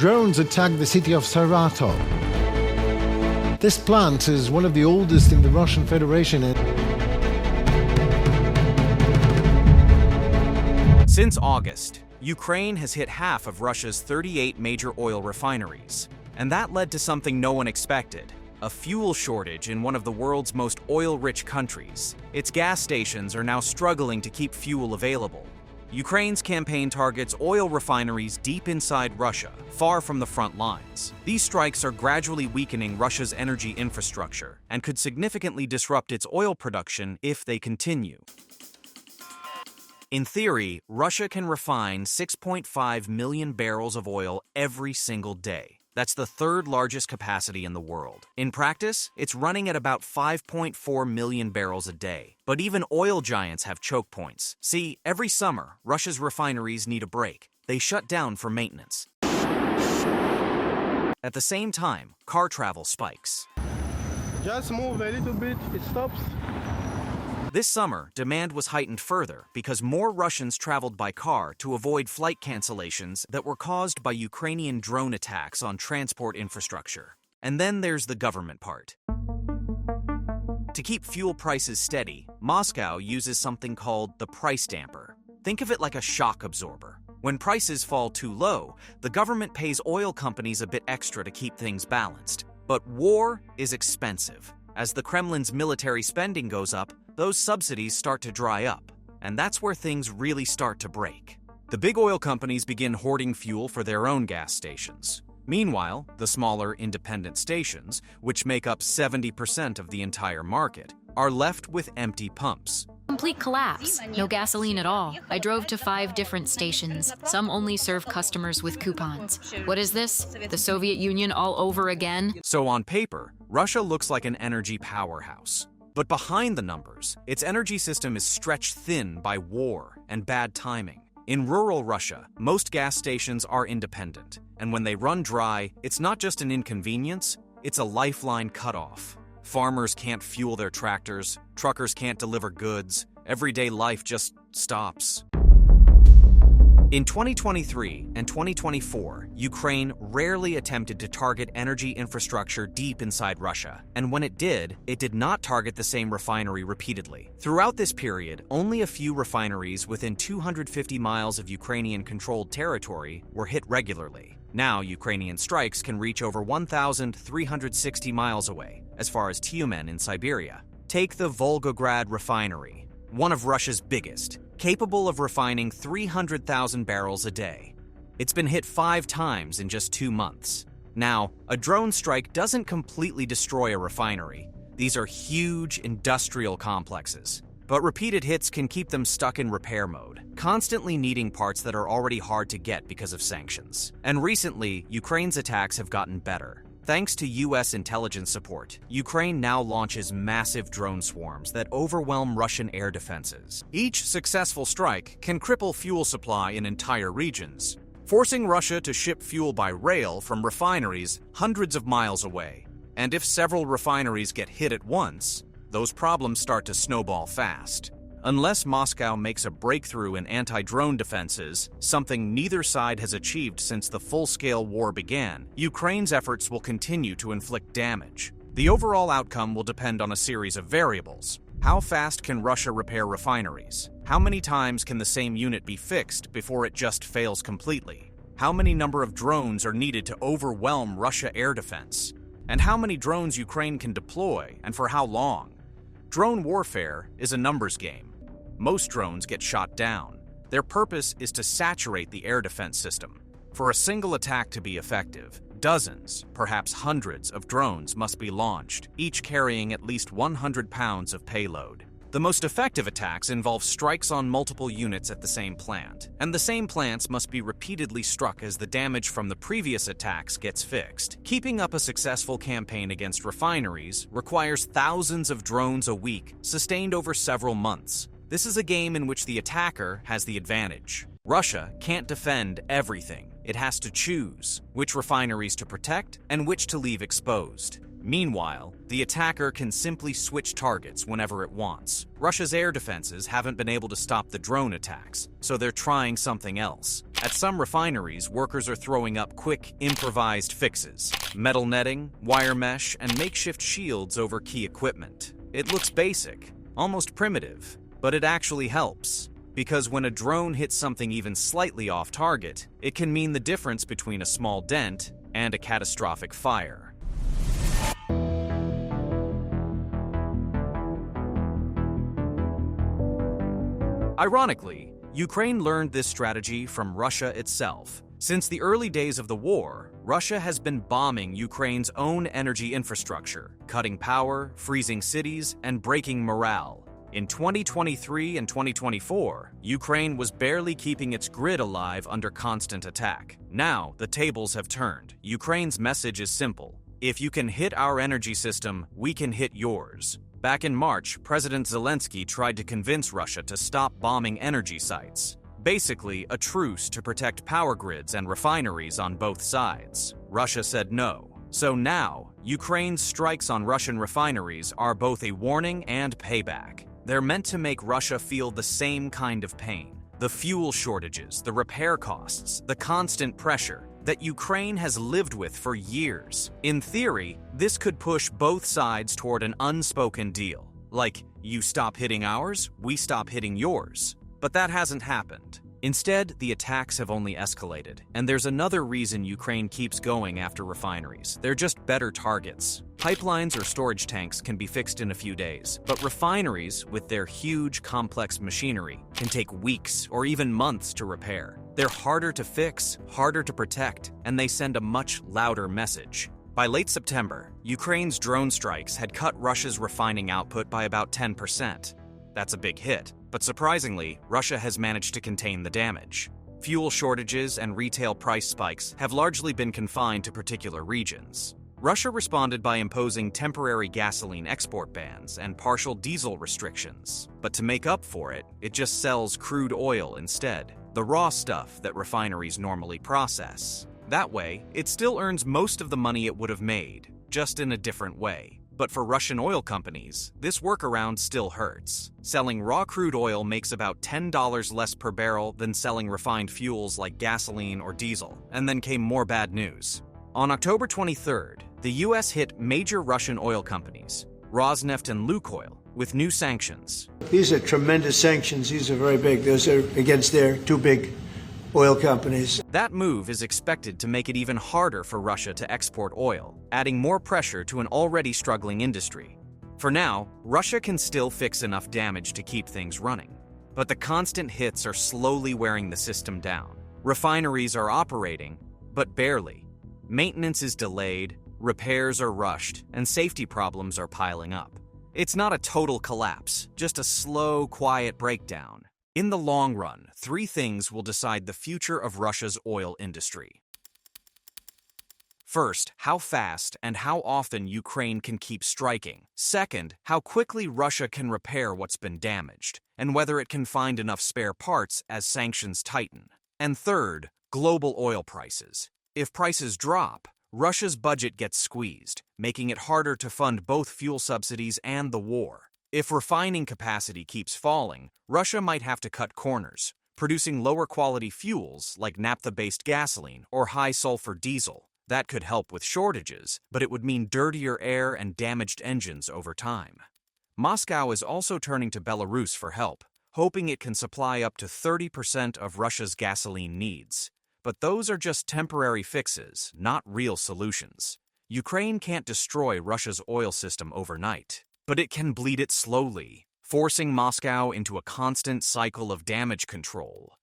drones attacked the city of Saratov. This plant is one of the oldest in the Russian Federation. Since August, Ukraine has hit half of Russia's 38 major oil refineries. And that led to something no one expected: a fuel shortage in one of the world's most oil-rich countries. Its gas stations are now struggling to keep fuel available. Ukraine's campaign targets oil refineries deep inside Russia, far from the front lines. These strikes are gradually weakening Russia's energy infrastructure and could significantly disrupt its oil production if they continue. In theory, Russia can refine 6.5 million barrels of oil every single day. That's the third largest capacity in the world. In practice, it's running at about 5.4 million barrels a day. But even oil giants have choke points. See, every summer, Russia's refineries need a break. They shut down for maintenance. At the same time, car travel spikes. Just move a little bit, it stops. This summer, demand was heightened further because more Russians traveled by car to avoid flight cancellations that were caused by Ukrainian drone attacks on transport infrastructure. And then there's the government part. To keep fuel prices steady, Moscow uses something called the price damper. Think of it like a shock absorber. When prices fall too low, the government pays oil companies a bit extra to keep things balanced. But war is expensive. As the Kremlin's military spending goes up, those subsidies start to dry up, and that's where things really start to break. The big oil companies begin hoarding fuel for their own gas stations. Meanwhile, the smaller independent stations, which make up 70% of the entire market, are left with empty pumps. Complete collapse. No gasoline at all. I drove to 5 different stations. Some only serve customers with coupons. What is this? The Soviet Union all over again? So on paper, Russia looks like an energy powerhouse. But behind the numbers, its energy system is stretched thin by war and bad timing. In rural Russia, most gas stations are independent, and when they run dry, it's not just an inconvenience, it's a lifeline cutoff. Farmers can't fuel their tractors, truckers can't deliver goods, everyday life just stops. In 2023 and 2024, Ukraine rarely attempted to target energy infrastructure deep inside Russia, and when it did not target the same refinery repeatedly. Throughout this period, only a few refineries within 250 miles of Ukrainian-controlled territory were hit regularly. Now, Ukrainian strikes can reach over 1,360 miles away, as far as Tyumen in Siberia. Take the Volgograd refinery, one of Russia's biggest, capable of refining 300,000 barrels a day. It's been hit 5 times in just 2 months. Now, a drone strike doesn't completely destroy a refinery. These are huge industrial complexes. But repeated hits can keep them stuck in repair mode, constantly needing parts that are already hard to get because of sanctions. And recently, Ukraine's attacks have gotten better. Thanks to US intelligence support, Ukraine now launches massive drone swarms that overwhelm Russian air defenses. Each successful strike can cripple fuel supply in entire regions, forcing Russia to ship fuel by rail from refineries hundreds of miles away. And if several refineries get hit at once, those problems start to snowball fast. Unless Moscow makes a breakthrough in anti-drone defenses, something neither side has achieved since the full-scale war began, Ukraine's efforts will continue to inflict damage. The overall outcome will depend on a series of variables. How fast can Russia repair refineries? How many times can the same unit be fixed before it just fails completely? How many number of drones are needed to overwhelm Russia air defense? And how many drones Ukraine can deploy, and for how long? Drone warfare is a numbers game. Most drones get shot down. Their purpose is to saturate the air defense system. For a single attack to be effective, dozens, perhaps hundreds of drones must be launched, each carrying at least 100 pounds of payload. The most effective attacks involve strikes on multiple units at the same plant, and the same plants must be repeatedly struck as the damage from the previous attacks gets fixed. Keeping up a successful campaign against refineries requires thousands of drones a week, sustained over several months. This is a game in which the attacker has the advantage. Russia can't defend everything. It has to choose which refineries to protect and which to leave exposed. Meanwhile, the attacker can simply switch targets whenever it wants. Russia's air defenses haven't been able to stop the drone attacks, so they're trying something else. At some refineries, workers are throwing up quick, improvised fixes: metal netting, wire mesh, and makeshift shields over key equipment. It looks basic, almost primitive, but it actually helps. Because when a drone hits something even slightly off target, it can mean the difference between a small dent and a catastrophic fire. Ironically, Ukraine learned this strategy from Russia itself. Since the early days of the war, Russia has been bombing Ukraine's own energy infrastructure, cutting power, freezing cities, and breaking morale. In 2023 and 2024, Ukraine was barely keeping its grid alive under constant attack. Now, the tables have turned. Ukraine's message is simple: if you can hit our energy system, we can hit yours. Back in March, President Zelensky tried to convince Russia to stop bombing energy sites. Basically, a truce to protect power grids and refineries on both sides. Russia said no. So now, Ukraine's strikes on Russian refineries are both a warning and payback. They're meant to make Russia feel the same kind of pain: the fuel shortages, the repair costs, the constant pressure that Ukraine has lived with for years. In theory, this could push both sides toward an unspoken deal. Like, you stop hitting ours, we stop hitting yours. But that hasn't happened. Instead, the attacks have only escalated. And there's another reason Ukraine keeps going after refineries. They're just better targets. Pipelines or storage tanks can be fixed in a few days, but refineries, with their huge, complex machinery, can take weeks or even months to repair. They're harder to fix, harder to protect, and they send a much louder message. By late September, Ukraine's drone strikes had cut Russia's refining output by about 10%. That's a big hit, but surprisingly, Russia has managed to contain the damage. Fuel shortages and retail price spikes have largely been confined to particular regions. Russia responded by imposing temporary gasoline export bans and partial diesel restrictions. But to make up for it, it just sells crude oil instead, the raw stuff that refineries normally process. That way, it still earns most of the money it would have made, just in a different way. But for Russian oil companies, this workaround still hurts. Selling raw crude oil makes about $10 less per barrel than selling refined fuels like gasoline or diesel. And then came more bad news. On October 23rd, the US hit major Russian oil companies, Rosneft and Lukoil, with new sanctions. These are tremendous sanctions. These are very big. Those are against their two big oil companies. That move is expected to make it even harder for Russia to export oil, adding more pressure to an already struggling industry. For now, Russia can still fix enough damage to keep things running. But the constant hits are slowly wearing the system down. Refineries are operating, but barely. Maintenance is delayed, repairs are rushed, and safety problems are piling up. It's not a total collapse, just a slow, quiet breakdown. In the long run, three things will decide the future of Russia's oil industry. First, how fast and how often Ukraine can keep striking. Second, how quickly Russia can repair what's been damaged, and whether it can find enough spare parts as sanctions tighten. And third, global oil prices. If prices drop, Russia's budget gets squeezed, making it harder to fund both fuel subsidies and the war. If refining capacity keeps falling, Russia might have to cut corners, producing lower-quality fuels like naphtha-based gasoline or high-sulfur diesel. That could help with shortages, but it would mean dirtier air and damaged engines over time. Moscow is also turning to Belarus for help, hoping it can supply up to 30% of Russia's gasoline needs. But those are just temporary fixes, not real solutions. Ukraine can't destroy Russia's oil system overnight, but it can bleed it slowly, forcing Moscow into a constant cycle of damage control.